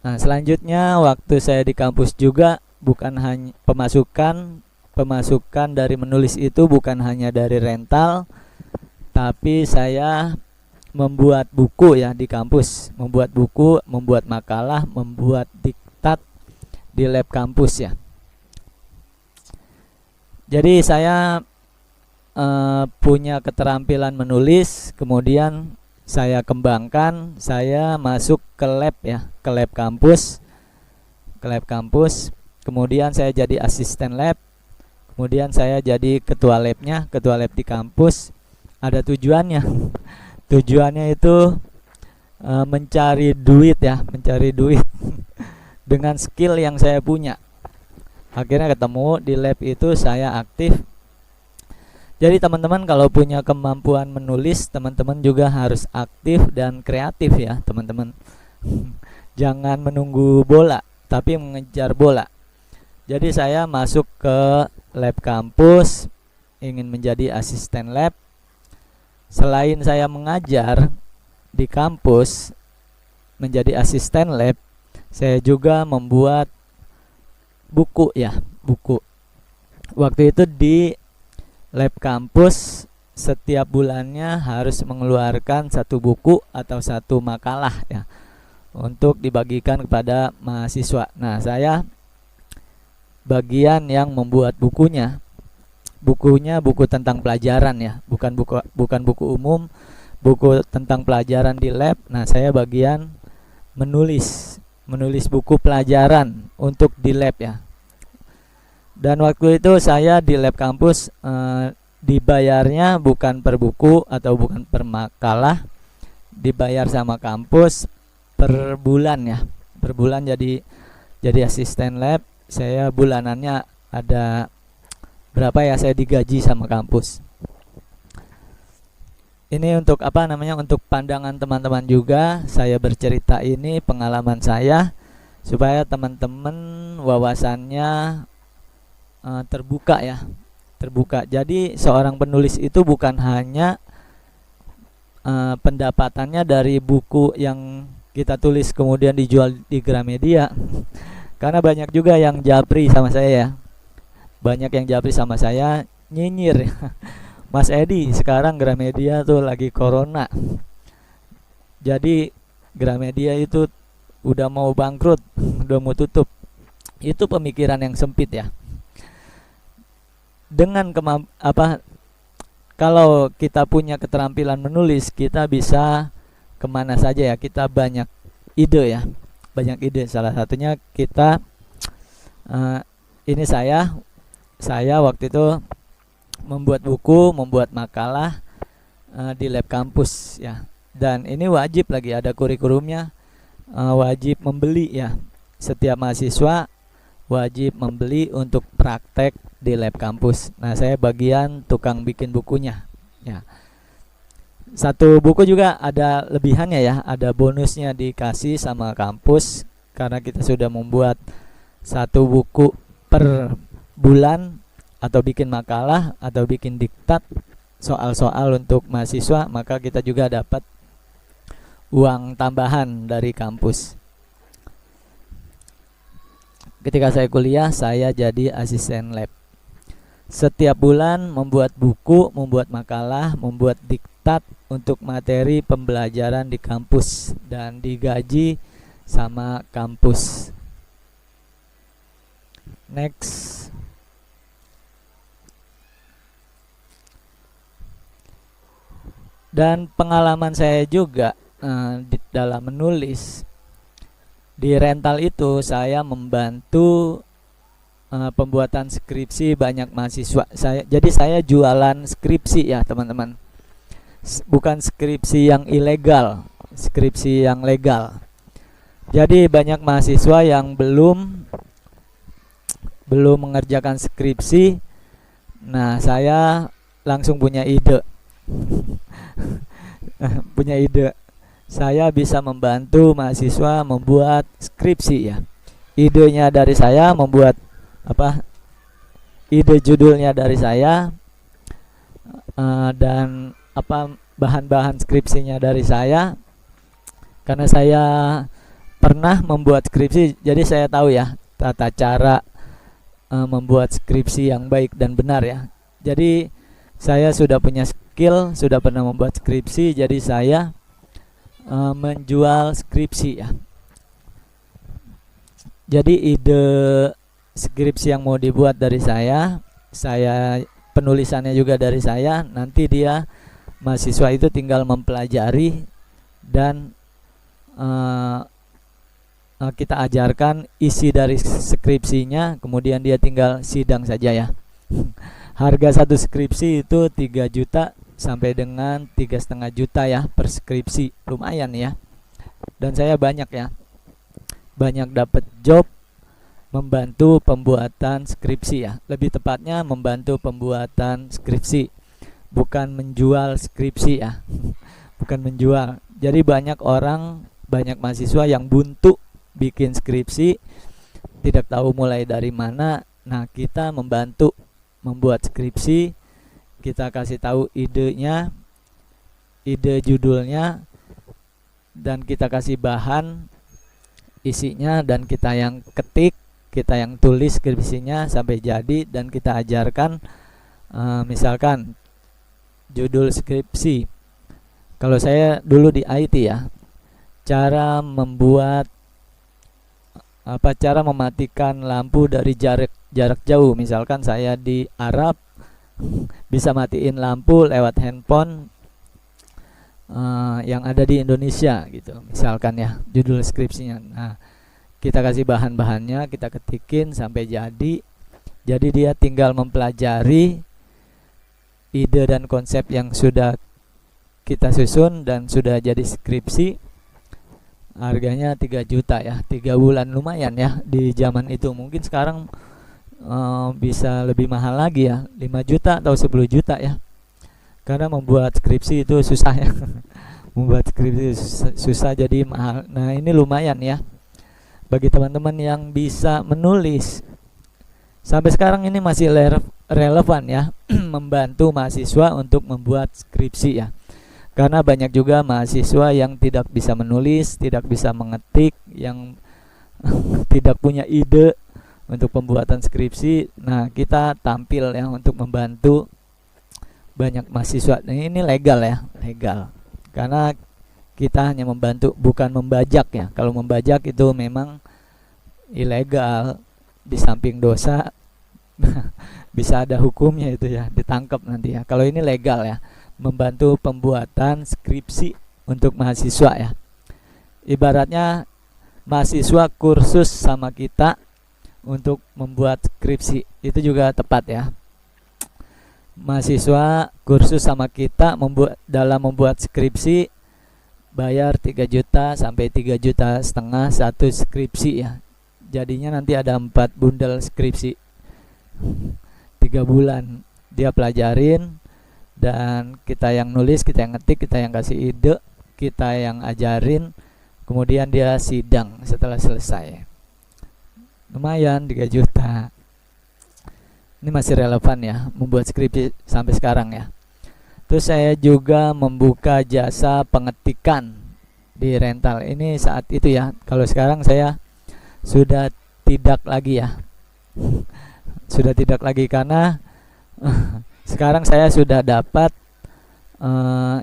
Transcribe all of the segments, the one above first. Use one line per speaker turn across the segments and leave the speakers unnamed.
Nah, selanjutnya waktu saya di kampus juga bukan hanya pemasukan dari menulis itu bukan hanya dari rental, tapi saya membuat buku ya di kampus, membuat buku, membuat makalah, membuat diktat di lab kampus ya. Jadi saya punya keterampilan menulis, kemudian saya kembangkan, saya masuk ke lab ya, ke lab kampus, kemudian saya jadi asisten lab, kemudian saya jadi ketua labnya, ketua lab di kampus. Ada tujuannya, tujuannya itu mencari duit ya, mencari duit dengan skill yang saya punya. Akhirnya ketemu di lab itu, saya aktif. Jadi teman-teman kalau punya kemampuan menulis, teman-teman juga harus aktif dan kreatif ya teman-teman. Jangan menunggu bola, tapi mengejar bola. Jadi saya masuk ke lab kampus, ingin menjadi asisten lab. Selain saya mengajar di kampus menjadi asisten lab, saya juga membuat buku ya, buku. Waktu itu di lab kampus setiap bulannya harus mengeluarkan satu buku atau satu makalah ya untuk dibagikan kepada mahasiswa. Nah, saya bagian yang membuat bukunya. Bukunya buku tentang pelajaran ya, bukan buku umum, buku tentang pelajaran di lab. Nah, saya bagian menulis buku pelajaran untuk di lab ya. Dan waktu itu saya di lab kampus dibayarnya bukan per buku atau bukan per makalah, dibayar sama kampus per bulan ya, per bulan. Jadi asisten lab, saya bulanannya ada berapa ya, saya digaji sama kampus. Ini untuk apa namanya, untuk pandangan teman-teman juga, saya bercerita ini pengalaman saya supaya teman-teman wawasannya terbuka ya, terbuka. Jadi seorang penulis itu bukan hanya pendapatannya dari buku yang kita tulis kemudian dijual di Gramedia. Karena banyak juga yang japri sama saya ya, banyak yang japri sama saya, nyinyir. Mas Edi, sekarang Gramedia tuh lagi corona, jadi Gramedia itu udah mau bangkrut, udah mau tutup. Itu pemikiran yang sempit ya. Dengan kalau kita punya keterampilan menulis, kita bisa kemana saja ya, kita banyak ide ya, banyak ide. Salah satunya kita ini saya waktu itu membuat buku, membuat makalah di lab kampus ya. Dan ini wajib lagi, ada kurikulumnya, wajib membeli ya. Setiap mahasiswa wajib membeli untuk praktek di lab kampus. Nah, saya bagian tukang bikin bukunya ya. Satu buku juga ada lebihannya ya, ada bonusnya dikasih sama kampus karena kita sudah membuat satu buku per bulan, atau bikin makalah atau bikin diktat soal-soal untuk mahasiswa, maka kita juga dapat uang tambahan dari kampus. Ketika saya kuliah, saya jadi asisten lab. Setiap bulan membuat buku, membuat makalah, membuat diktat untuk materi pembelajaran di kampus dan digaji sama kampus. Next. Dan pengalaman saya juga di dalam menulis di rental itu, saya membantu pembuatan skripsi banyak mahasiswa. Jadi saya jualan skripsi ya teman-teman, bukan skripsi yang ilegal, skripsi yang legal. Jadi banyak mahasiswa yang belum mengerjakan skripsi. Nah, saya langsung punya ide. Punya ide. Saya bisa membantu mahasiswa membuat skripsi ya. Idenya dari saya, membuat ide judulnya dari saya, dan bahan-bahan skripsinya dari saya. Karena saya pernah membuat skripsi, jadi saya tahu ya tata cara membuat skripsi yang baik dan benar ya. Jadi saya sudah punya skill, sudah pernah membuat skripsi, jadi saya menjual skripsi ya. Jadi ide skripsi yang mau dibuat dari saya penulisannya juga dari saya, nanti dia mahasiswa itu tinggal mempelajari dan kita ajarkan isi dari skripsinya, kemudian dia tinggal sidang saja ya. Harga satu skripsi itu 3 juta sampai dengan 3,5 juta ya per skripsi, lumayan ya. Dan saya banyak dapat job membantu pembuatan skripsi ya. Lebih tepatnya membantu pembuatan skripsi, bukan menjual skripsi ya. Bukan menjual. Jadi banyak mahasiswa yang buntu bikin skripsi, tidak tahu mulai dari mana. Nah, kita membantu membuat skripsi, kita kasih tahu idenya, ide judulnya, dan kita kasih bahan isinya, dan kita yang ketik, kita yang tulis skripsinya sampai jadi, dan kita ajarkan misalkan judul skripsi. Kalau saya dulu di IT ya, cara mematikan lampu dari jarak jauh. Misalkan saya di Arab, bisa matiin lampu lewat handphone yang ada di Indonesia gitu, misalkan ya judul skripsinya. Nah, kita kasih bahan-bahannya, kita ketikin sampai jadi dia tinggal mempelajari ide dan konsep yang sudah kita susun dan sudah jadi skripsi. Harganya 3 juta ya, 3 bulan, lumayan ya di zaman itu. Mungkin sekarang bisa lebih mahal lagi ya, 5 juta atau 10 juta ya. Karena membuat skripsi itu susah ya. Membuat skripsi susah jadi mahal. Nah, ini lumayan ya bagi teman-teman yang bisa menulis. Sampai sekarang ini masih relevan ya membantu mahasiswa untuk membuat skripsi ya. Karena banyak juga mahasiswa yang tidak bisa menulis, tidak bisa mengetik, yang tidak punya ide untuk pembuatan skripsi. Nah, kita tampil ya untuk membantu banyak mahasiswa. Nah, ini legal ya, legal. Karena kita hanya membantu, bukan membajak ya. Kalau membajak itu memang ilegal, di samping dosa bisa ada hukumnya itu ya, ditangkap nanti ya. Kalau ini legal ya, membantu pembuatan skripsi untuk mahasiswa ya. Ibaratnya mahasiswa kursus sama kita untuk membuat skripsi, itu juga tepat ya. Mahasiswa kursus sama kita dalam membuat skripsi, bayar 3 juta sampai 3,5 juta satu skripsi ya. Jadinya nanti ada 4 bundel skripsi, 3 bulan dia pelajarin, dan kita yang nulis, kita yang ngetik, kita yang kasih ide, kita yang ajarin, kemudian dia sidang setelah selesai. Lumayan 3 juta. Ini masih relevan ya membuat skripsi sampai sekarang ya. Terus saya juga membuka jasa pengetikan di rental. Ini saat itu ya. Kalau sekarang saya sudah tidak lagi ya. Sudah tidak lagi karena sekarang saya sudah dapat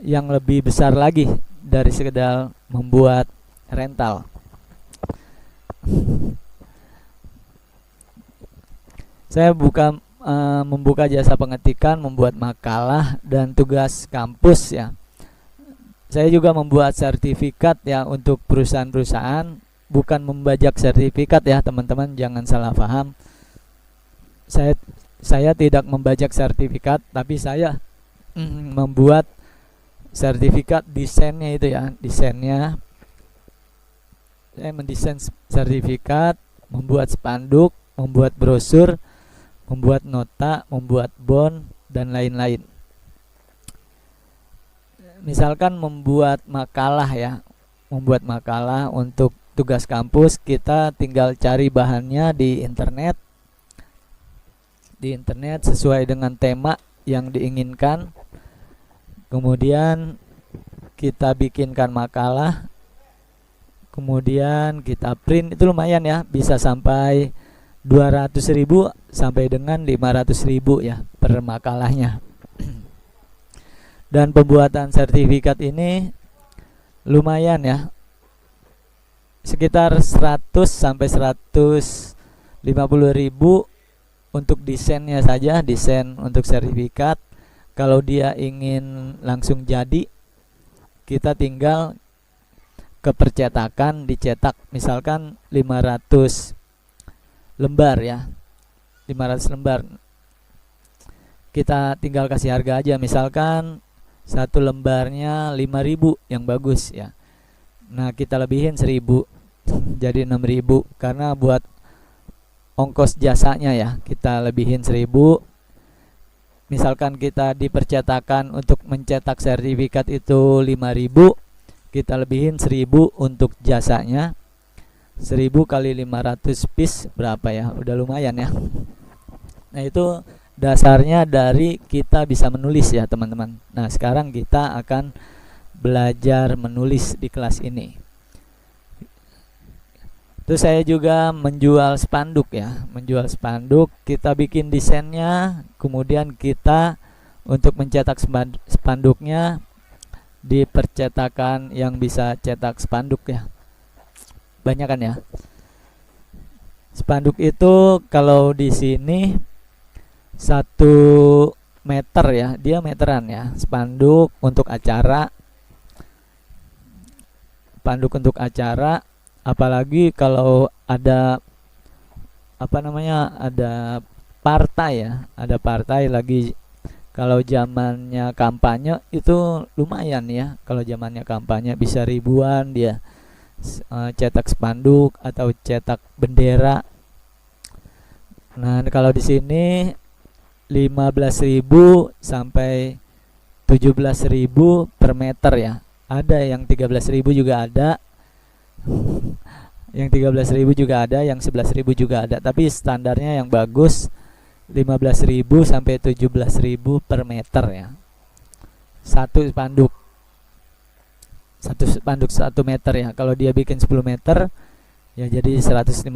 yang lebih besar lagi dari sekedar membuat rental. Saya membuka jasa pengetikan, membuat makalah dan tugas kampus ya. Saya juga membuat sertifikat ya untuk perusahaan-perusahaan, bukan membajak sertifikat ya teman-teman, jangan salah paham. Saya tidak membajak sertifikat, tapi saya membuat sertifikat desainnya itu ya, desainnya. Saya mendesain sertifikat, membuat spanduk, membuat brosur, membuat nota, membuat bond, dan lain-lain. Misalkan membuat makalah ya, membuat makalah untuk tugas kampus, kita tinggal cari bahannya di internet sesuai dengan tema yang diinginkan. Kemudian kita bikinkan makalah, kemudian kita print, itu lumayan ya, bisa sampai 200.000 sampai dengan 500.000 ya per makalahnya. Dan pembuatan sertifikat ini lumayan ya, sekitar 100 sampai 150.000 untuk desainnya saja, desain untuk sertifikat. Kalau dia ingin langsung jadi, kita tinggal ke percetakan, dicetak misalkan 500 lembar ya, 500 lembar, kita tinggal kasih harga aja, misalkan satu lembarnya 5.000 yang bagus ya. Nah kita lebihin 1.000 jadi 6.000, karena buat ongkos jasanya ya kita lebihin 1.000. Misalkan kita di percetakan untuk mencetak sertifikat itu 5.000, kita lebihin 1.000 untuk jasanya. 1.000 kali 500 piece berapa ya, udah lumayan ya. Nah itu dasarnya dari kita bisa menulis ya teman-teman. Nah sekarang kita akan belajar menulis di kelas ini. Terus saya juga menjual spanduk ya, menjual spanduk. Kita bikin desainnya, kemudian kita untuk mencetak spanduknya di percetakan yang bisa cetak spanduk ya, banyak kan ya. Spanduk itu kalau di sini 1 meter ya, dia meteran ya, spanduk untuk acara, spanduk untuk acara. Apalagi kalau ada apa namanya, ada partai ya, ada partai lagi. Kalau zamannya kampanye itu lumayan ya, kalau zamannya kampanye bisa ribuan dia cetak spanduk atau cetak bendera. Nah kalau di sini 15.000 sampai 17.000 per meter ya. Ada yang 13.000 juga ada, yang 13.000 juga ada, yang 11.000 juga ada. Tapi standarnya yang bagus 15.000 sampai 17.000 per meter ya. Satu spanduk 1 meter ya. Kalau dia bikin 10 meter ya jadi 150.000.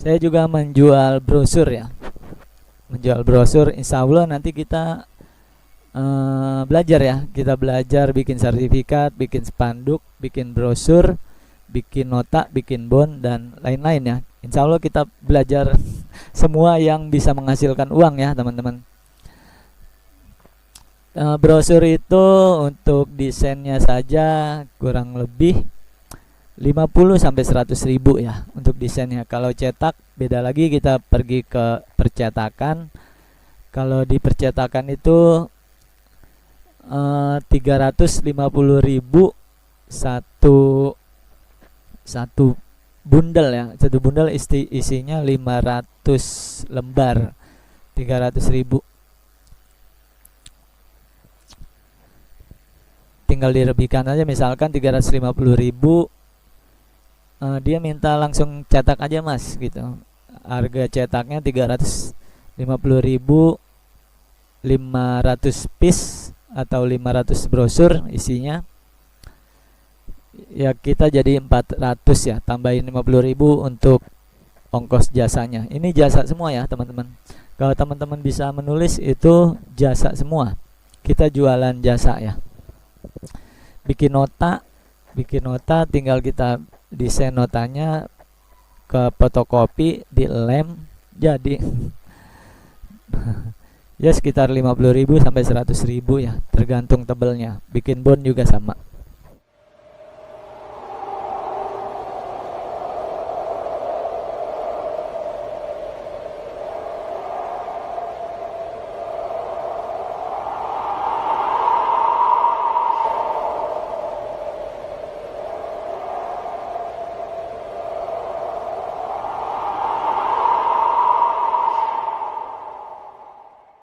Saya juga menjual brosur ya, menjual brosur. Insya Allah nanti kita belajar ya, kita belajar bikin sertifikat, bikin spanduk, bikin brosur, bikin nota, bikin bond, dan lain-lain ya. Insya Allah kita belajar semua yang bisa menghasilkan uang ya teman-teman. Brosur itu untuk desainnya saja kurang lebih 50 sampai 100.000 ya untuk desainnya. Kalau cetak beda lagi, kita pergi ke percetakan. Kalau di percetakan itu 350.000 satu bundel ya. Satu bundel isinya 500 lembar, 300.000. Tinggal dirembikan aja, misalkan 350.000, dia minta langsung cetak aja mas gitu. Harga cetaknya 350.000, 500 piece atau 500 brosur isinya ya, kita jadi 400 ya, tambahin 50.000 untuk ongkos jasanya. Ini jasa semua ya teman-teman. Kalau teman-teman bisa menulis itu jasa semua, kita jualan jasa ya. Bikin nota tinggal kita desain notanya, ke fotokopi, di lem, jadi ya sekitar 50.000 sampai 100.000 ya, tergantung tebelnya. Bikin bond juga sama.